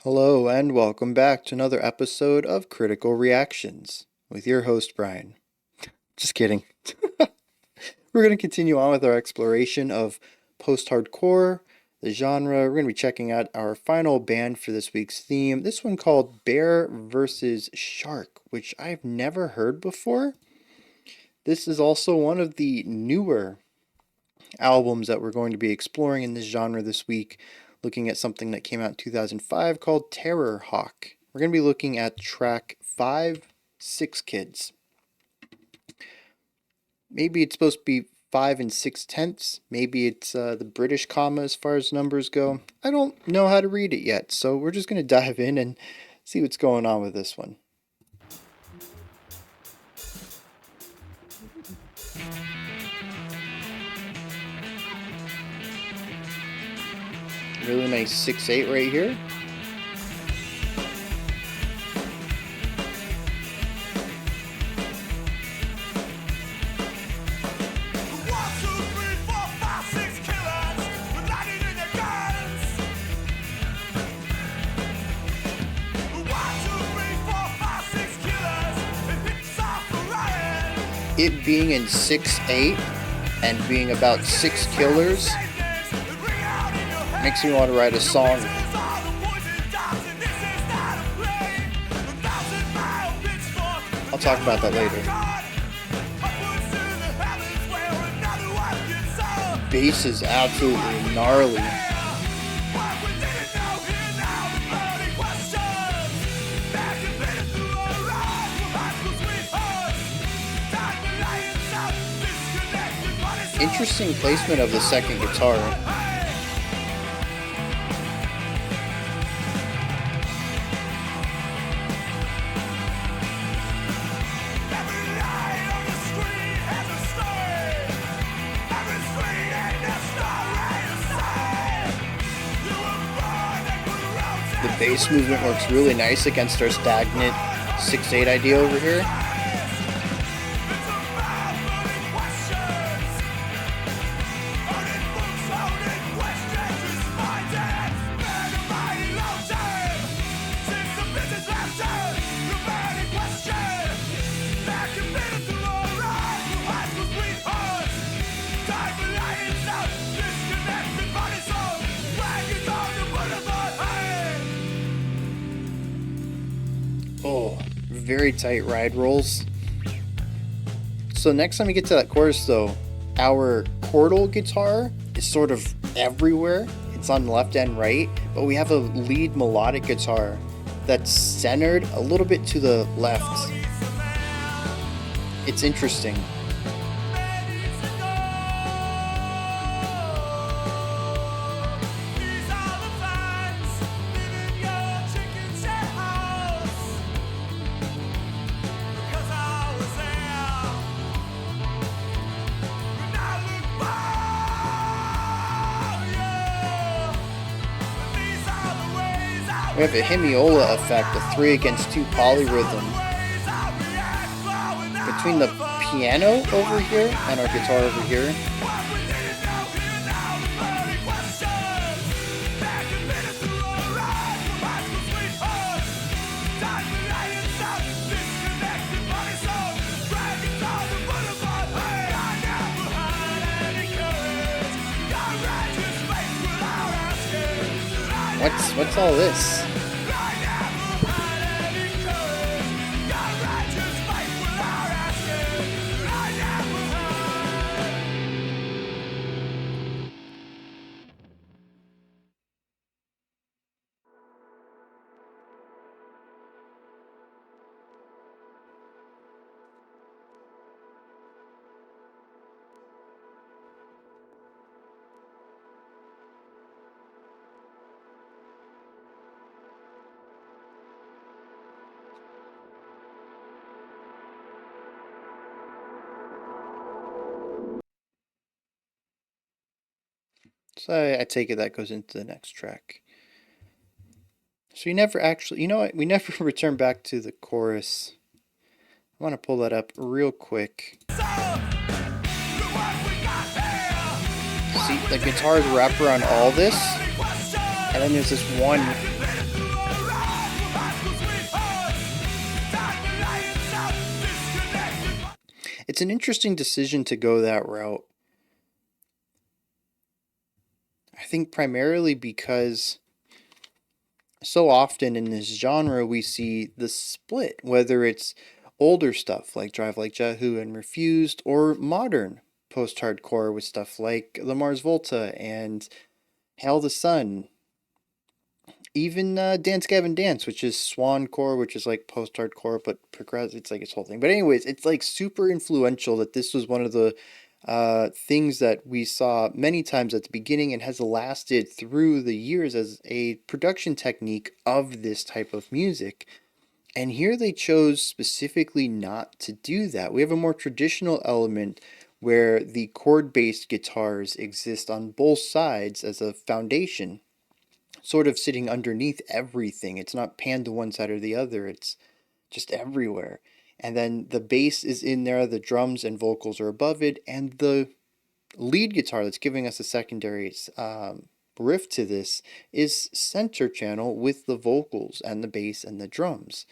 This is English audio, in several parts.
Hello, and welcome back to another episode of Critical Reactions with your host, Bryan. Just kidding. We're going to continue on with our exploration of post hardcore, the genre. We're going to be checking out our final band for this week's theme. This one called Bear vs. Shark, which I've never heard before. This is also one of the newer albums that we're going to be exploring in this genre this week, looking at something that came out in 2005 called Terror Hawk. We're going to be looking at track 5, 6 Kids. Maybe it's supposed to be 5 and 6/10. Maybe it's the British comma as far as numbers go. I don't know how to read it yet, so we're just going to dive in and see what's going on with this one. Really nice 6/8 right here. It being in 6/8 and being about 6 killers makes me want to write a song. I'll talk about that later. The bass is absolutely gnarly. Interesting placement of the second guitar. The bass movement works really nice against our stagnant 6/8 idea over here. Oh, very tight ride rolls. So next time we get to that chorus though, our chordal guitar is sort of everywhere. It's on left and right, but we have a lead melodic guitar that's centered a little bit to the left. It's interesting. We have a hemiola effect, a 3 against 2 polyrhythm between the piano over here and our guitar over here. What's all this? So I take it that goes into the next track. So you never actually, you know what? We never return back to the chorus. I want to pull that up real quick. See, the guitars wrap around all this, and then there's this one It's an interesting decision to go that route. I think primarily because so often in this genre we see the split, whether it's older stuff like Drive Like Jehu and Refused, or modern post-hardcore with stuff like the Mars Volta and Hail the Sun. Even Dance Gavin Dance, which is swancore, which is like post-hardcore but progressive. It's like its whole thing. But anyways, it's like super influential that this was one of the things that we saw many times at the beginning and has lasted through the years as a production technique of this type of music. And here they chose specifically not to do that. We have a more traditional element where the chord-based guitars exist on both sides as a foundation, sort of sitting underneath everything. It's not panned to one side or the other, it's just everywhere. And then the bass is in there, the drums and vocals are above it, and the lead guitar that's giving us a secondary riff to this is center channel with the vocals and the bass and the drums.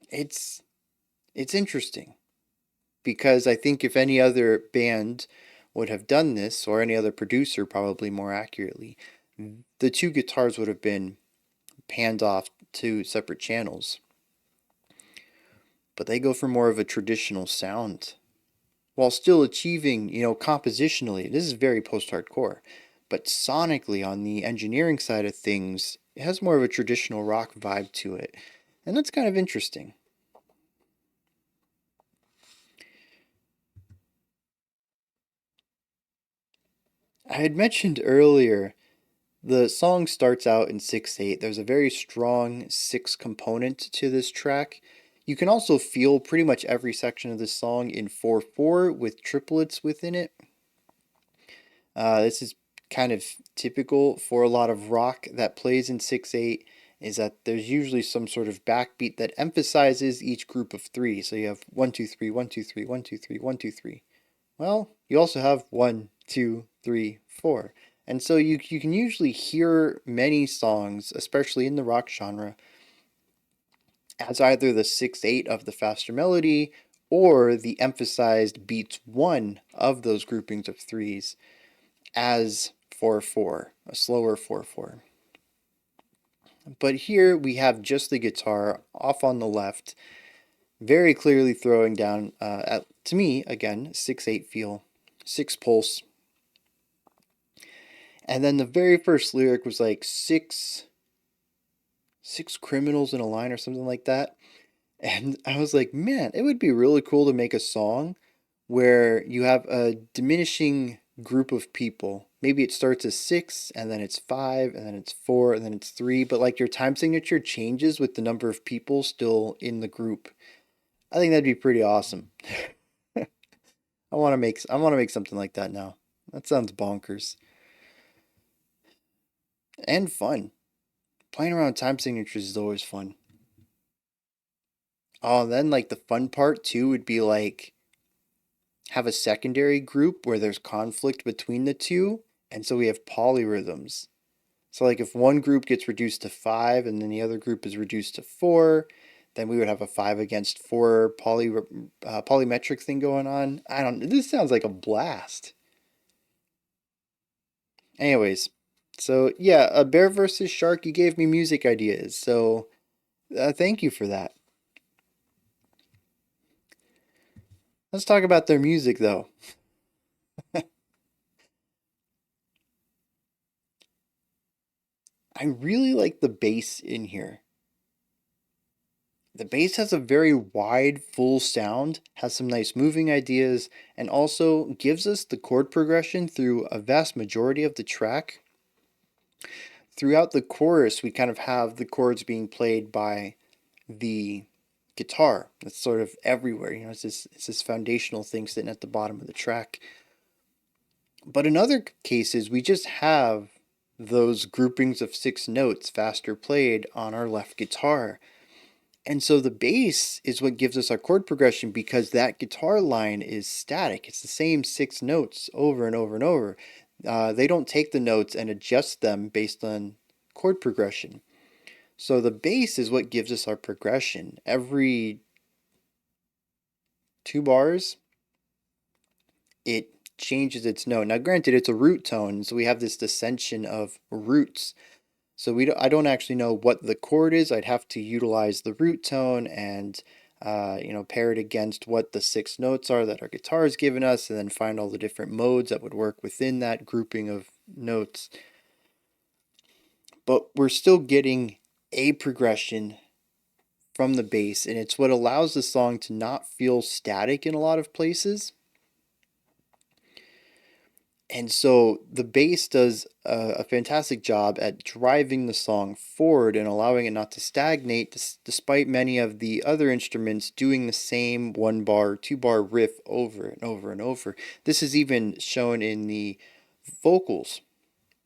It's it's interesting because I think if any other band would have done this, or any other producer probably more accurately, the two guitars would have been panned off to separate channels. But they go for more of a traditional sound while still achieving, compositionally, this is very post-hardcore, but sonically on the engineering side of things, it has more of a traditional rock vibe to it. And that's kind of interesting. I had mentioned earlier the song starts out in 6/8. There's a very strong 6 component to this track. You can also feel pretty much every section of this song in 4/4 with triplets within it. This is kind of typical for a lot of rock that plays in 6/8, is that there's usually some sort of backbeat that emphasizes each group of 3. So you have 1 2 3 1 2 3 1 2 3 1 2 3. Well, you also have 1 2 3 4. And so you can usually hear many songs, especially in the rock genre, as either the 6/8 of the faster melody or the emphasized beats 1 of those groupings of threes as 4/4, a slower 4/4. But here we have just the guitar off on the left, very clearly throwing down, to me, again, 6/8 feel, 6 pulse. And then the very first lyric was like six criminals in a line or something like that. And I was like, man, it would be really cool to make a song where you have a diminishing group of people. Maybe it starts as 6, and then it's 5, and then it's 4, and then it's 3, but like your time signature changes with the number of people still in the group. I think that'd be pretty awesome. I want to make something like that now. That sounds bonkers and fun. Playing around with time signatures is always fun. Oh, and then like the fun part too would be like have a secondary group where there's conflict between the two, and so we have polyrhythms. So like if one group gets reduced to 5 and then the other group is reduced to 4, then we would have a 5 against 4 polymetric thing going on. I don't. This sounds like a blast. Anyways, so yeah, a bear versus shark. You gave me music ideas, so thank you for that. Let's talk about their music though. I really like the bass in here. The bass has a very wide, full sound, has some nice moving ideas, and also gives us the chord progression through a vast majority of the track. Throughout the chorus, we kind of have the chords being played by the guitar. That's sort of everywhere. It's this foundational thing sitting at the bottom of the track. But in other cases, we just have those groupings of 6 notes faster played on our left guitar. And so the bass is what gives us our chord progression because that guitar line is static. It's the same 6 notes over and over and over. They don't take the notes and adjust them based on chord progression. So the bass is what gives us our progression. Every two bars, it changes its note. Now, granted, it's a root tone, so we have this dissension of roots. So I don't actually know what the chord is. I'd have to utilize the root tone and pair it against what the six notes are that our guitar has given us, and then find all the different modes that would work within that grouping of notes. But we're still getting a progression from the bass, and it's what allows the song to not feel static in a lot of places. And so the bass does a fantastic job at driving the song forward and allowing it not to stagnate, despite many of the other instruments doing the same one bar, two bar riff over and over and over. This is even shown in the vocals,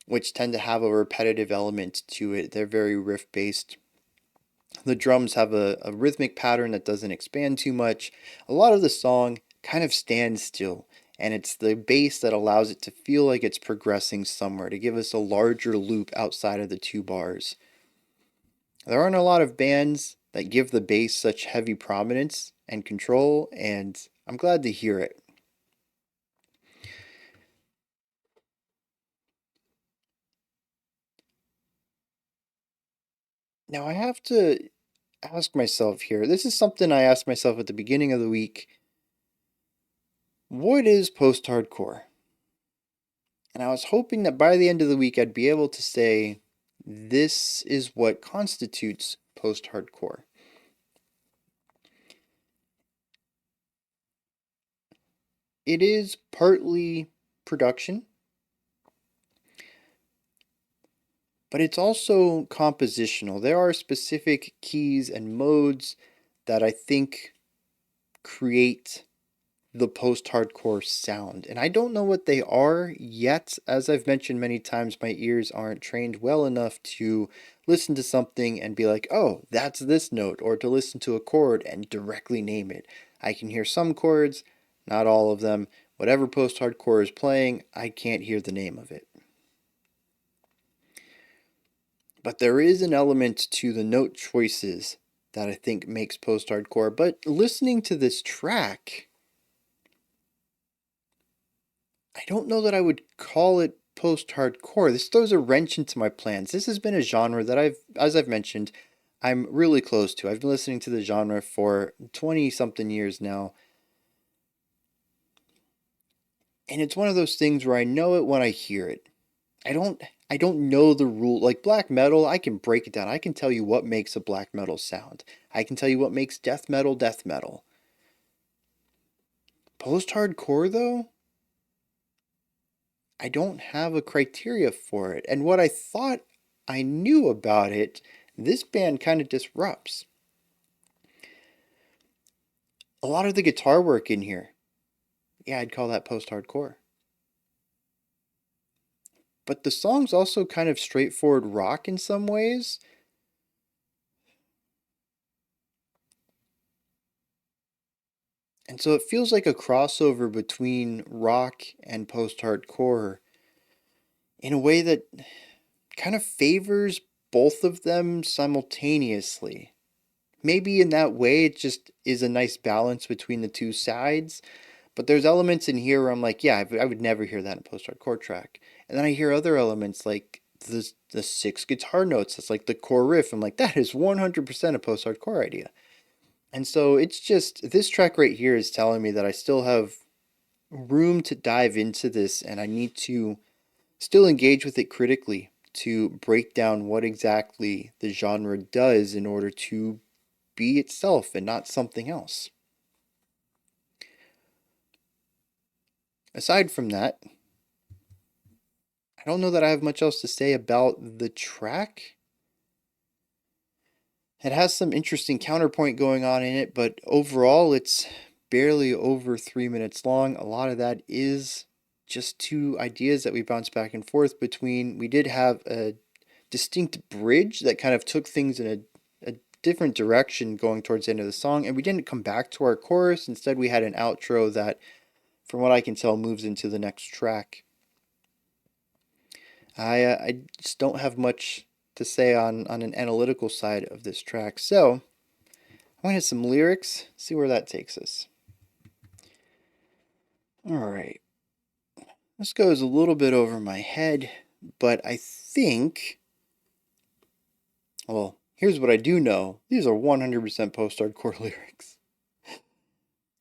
which tend to have a repetitive element to it. They're very riff based. The drums have a rhythmic pattern that doesn't expand too much. A lot of the song kind of stands still, and it's the bass that allows it to feel like it's progressing somewhere, to give us a larger loop outside of the two bars. There aren't a lot of bands that give the bass such heavy prominence and control, and I'm glad to hear it. Now, I have to ask myself here, this is something I asked myself at the beginning of the week. What is post-hardcore? And I was hoping that by the end of the week I'd be able to say, this is what constitutes post-hardcore. It is partly production, but it's also compositional. There are specific keys and modes that I think create the post-hardcore sound. And I don't know what they are yet. As I've mentioned many times, my ears aren't trained well enough to listen to something and be like, oh, that's this note, or to listen to a chord and directly name it. I can hear some chords, not all of them. Whatever post-hardcore is playing, I can't hear the name of it. But there is an element to the note choices that I think makes post-hardcore. But listening to this track, I don't know that I would call it post-hardcore. This throws a wrench into my plans. This has been a genre that as I've mentioned, I'm really close to. I've been listening to the genre for 20-something years now. And it's one of those things where I know it when I hear it. I don't know the rule. Like black metal, I can break it down. I can tell you what makes a black metal sound. I can tell you what makes death metal death metal. Post-hardcore though, I don't have a criteria for it. And what I thought I knew about it, this band kind of disrupts. A lot of the guitar work in here, yeah, I'd call that post-hardcore. But the song's also kind of straightforward rock in some ways. And so it feels like a crossover between rock and post-hardcore in a way that kind of favors both of them simultaneously. Maybe in that way it just is a nice balance between the two sides, but there's elements in here where I'm like, yeah, I would never hear that in a post-hardcore track. And then I hear other elements like the six guitar notes. That's like the core riff. I'm like, that is 100% a post-hardcore idea. And so it's just, this track right here is telling me that I still have room to dive into this, and I need to still engage with it critically to break down what exactly the genre does in order to be itself and not something else. Aside from that, I don't know that I have much else to say about the track. It has some interesting counterpoint going on in it, but overall it's barely over 3 minutes long. A lot of that is just two ideas that we bounce back and forth between. We did have a distinct bridge that kind of took things in a different direction going towards the end of the song, and we didn't come back to our chorus. Instead, we had an outro that, from what I can tell, moves into the next track. I just don't have much to say on an analytical side of this track, so I'm going to hit some lyrics, see where that takes us. All right. This goes a little bit over my head, but I think, well, here's what I do know. These are 100% post-hardcore lyrics.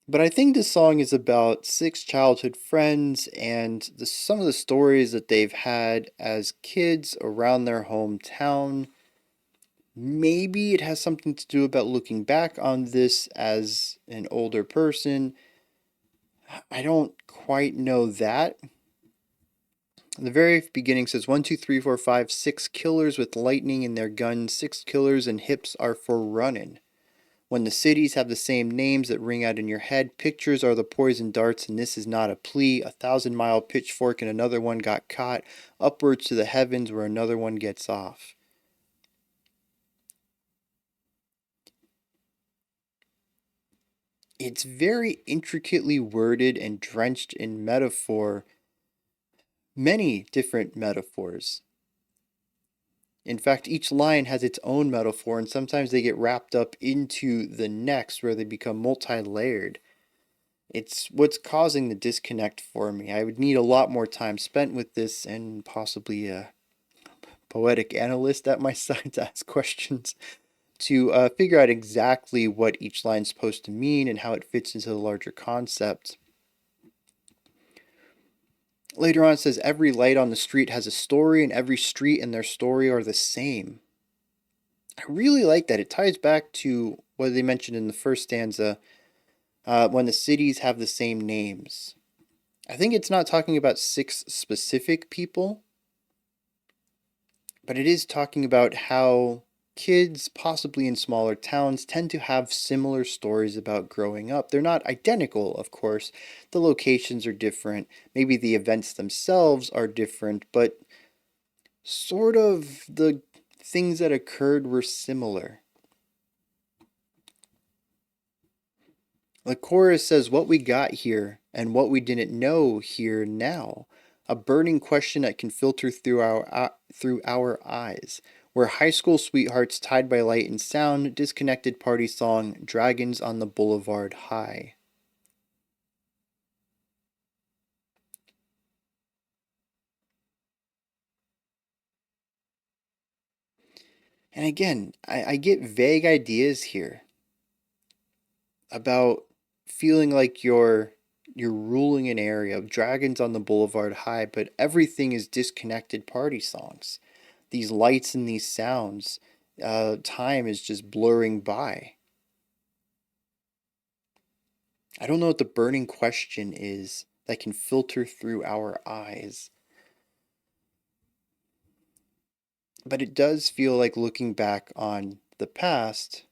But I think this song is about six childhood friends and some of the stories that they've had as kids around their hometown. Maybe it has something to do about looking back on this as an older person. I don't quite know that. The very beginning says 1, 2, 3, 4, 5, 6 killers with lightning in their guns. 6 killers and hips are for running. When the cities have the same names that ring out in your head, pictures are the poison darts, and this is not a plea. 1,000-mile pitchfork and another one got caught. Upwards to the heavens where another one gets off. It's very intricately worded and drenched in metaphor. Many different metaphors. In fact, each line has its own metaphor, and sometimes they get wrapped up into the next where they become multi layered. It's what's causing the disconnect for me. I would need a lot more time spent with this and possibly a poetic analyst at my side to ask questions to figure out exactly what each line's supposed to mean and how it fits into the larger concept. Later on, it says every light on the street has a story, and every street and their story are the same. I really like that. It ties back to what they mentioned in the first stanza when the cities have the same names. I think it's not talking about six specific people, but it is talking about how kids, possibly in smaller towns, tend to have similar stories about growing up. They're not identical, of course. The locations are different. Maybe the events themselves are different, but sort of the things that occurred were similar. The chorus says, what we got here and what we didn't know here now. A burning question that can filter through our eyes. We're high school sweethearts tied by light and sound, disconnected party song, dragons on the boulevard high. And again, I get vague ideas here about feeling like you're ruling an area of dragons on the boulevard high, but everything is disconnected party songs. These lights and these sounds, time is just blurring by. I don't know what the burning question is that can filter through our eyes, but it does feel like looking back on the past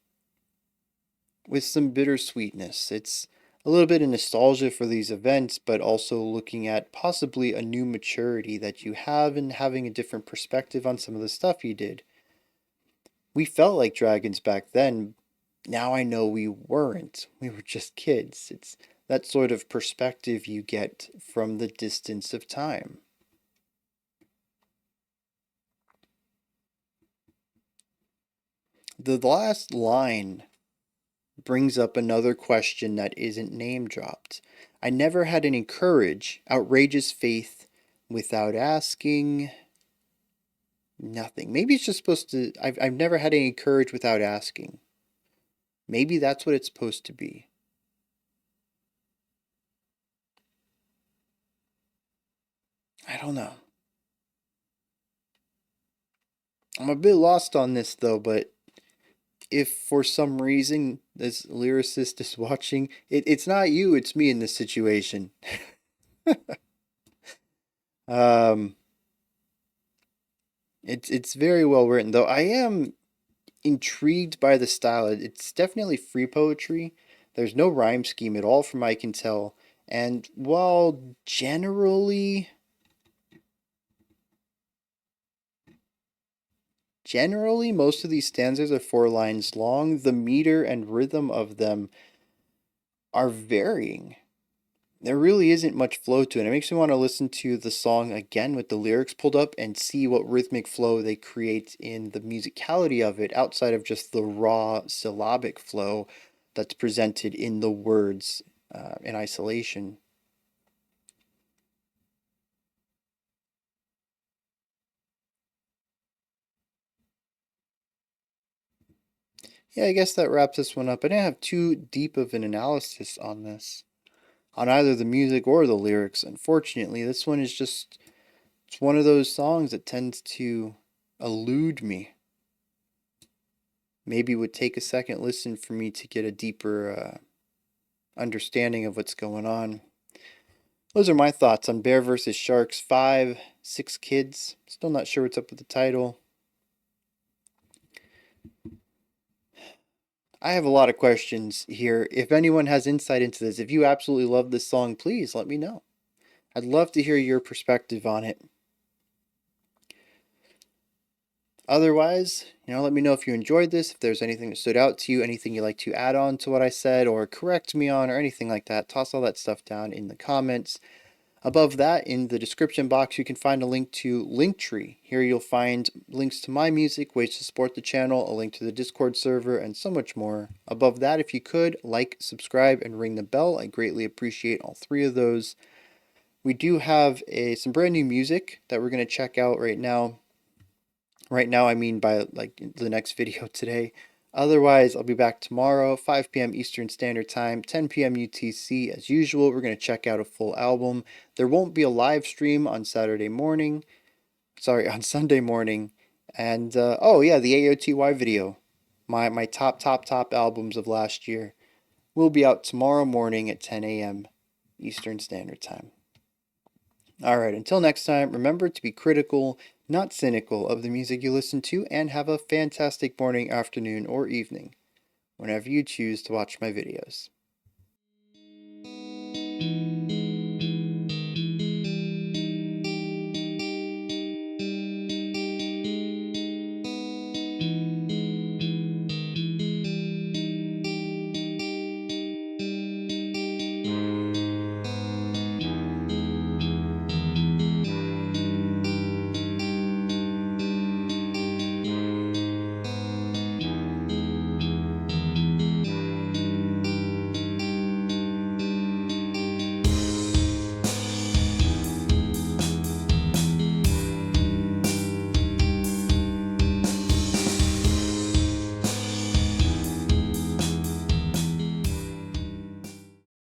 with some bittersweetness. It's a little bit of nostalgia for these events, but also looking at possibly a new maturity that you have and having a different perspective on some of the stuff you did. We felt like dragons back then. Now I know we weren't. We were just kids. It's that sort of perspective you get from the distance of time. The last line brings up another question that isn't name dropped. I never had any courage, outrageous faith without asking nothing. Maybe it's just supposed to, I've never had any courage without asking. Maybe that's what it's supposed to be. I don't know. I'm a bit lost on this though, but if for some reason this lyricist is watching, it's not you, it's me in this situation. um, it's very well written though. I am intrigued by the style. It's definitely free poetry. There's no rhyme scheme at all, from I can tell. And while generally most of these stanzas are 4 lines long, the meter and rhythm of them are varying. There really isn't much flow to it. It makes me want to listen to the song again with the lyrics pulled up and see what rhythmic flow they create in the musicality of it outside of just the raw syllabic flow that's presented in the words in isolation. Yeah, I guess that wraps this one up. I didn't have too deep of an analysis on this, on either the music or the lyrics. Unfortunately, this one is just, it's one of those songs that tends to elude me. Maybe it would take a second listen for me to get a deeper understanding of what's going on. Those are my thoughts on Bear vs. Sharks 5, 6 Kids. Still not sure what's up with the title. I have a lot of questions here. If anyone has insight into this, if you absolutely love this song, please let me know. I'd love to hear your perspective on it. Otherwise, let me know if you enjoyed this, if there's anything that stood out to you, anything you'd like to add on to what I said or correct me on or anything like that. Toss all that stuff down in the comments. Above that, in the description box, you can find a link to Linktree. Here you'll find links to my music, ways to support the channel, a link to the Discord server, and so much more. Above that, if you could, like, subscribe, and ring the bell. I greatly appreciate all three of those. We do have some brand new music that we're going to check out right now. Right now, I mean by like the next video today. Otherwise, I'll be back tomorrow, 5 p.m. Eastern Standard Time, 10 p.m. UTC. As usual, we're going to check out a full album. There won't be a live stream on Saturday morning. Sorry, on Sunday morning. And, oh yeah, the AOTY video. My top albums of last year will be out tomorrow morning at 10 a.m. Eastern Standard Time. Alright, until next time, remember to be critical, not cynical, of the music you listen to, and have a fantastic morning, afternoon, or evening, whenever you choose to watch my videos.